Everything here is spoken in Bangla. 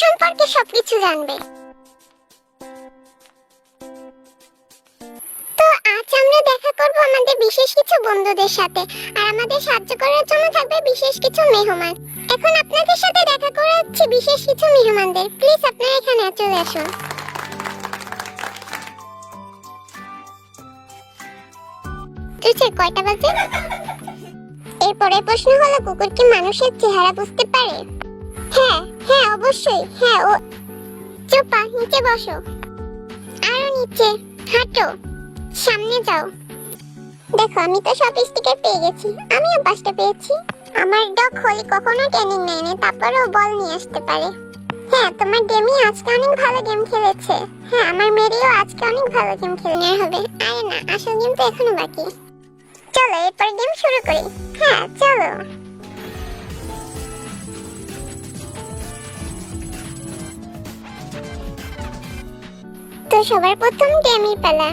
সম্পর্কে সবকিছু জানবে। তো আজ আমরা দেখা করব আমাদের বিশেষ কিছু বন্ধুদের সাথে, আর আমাদের সাহায্য করার জন্য থাকবে বিশেষ কিছু মেহমান। এখন আপনাদের সাথে দেখা করাচ্ছি বিশেষ কিছু মেহমানদের। প্লিজ আপনারা এখানে চলে আসুন। তুই কয়টা বাজে? এরপরে প্রশ্ন হলো, কুকুর কি মানুষের চেহারা বুঝতে পারে? হ্যাঁ হ্যাঁ অবশ্যই, হ্যাঁ। ও চুপা, নিচে বসো, আরো নিচে হাঁটো, সামনে যাও। দেখো আমি তো সব স্টিকার পেয়ে গেছি, আমিও 5টা পেয়েছি। আমার ডগ হলি কখনো ট্রেনিং নেয়নি, তারপরেও বল নিয়ে আসতে পারে। হ্যাঁ, তোমার ডেমি আজকে অনেক ভালো গেম খেলেছে। হ্যাঁ, আমার মেরিও আজকে অনেক ভালো গেম খেলে হবে। আরে না, আসল গেম তো এখনো বাকি। চলো এরপর গেম শুরু করি। হ্যাঁ চলো। তো সবার প্রথম ডেমি পালা।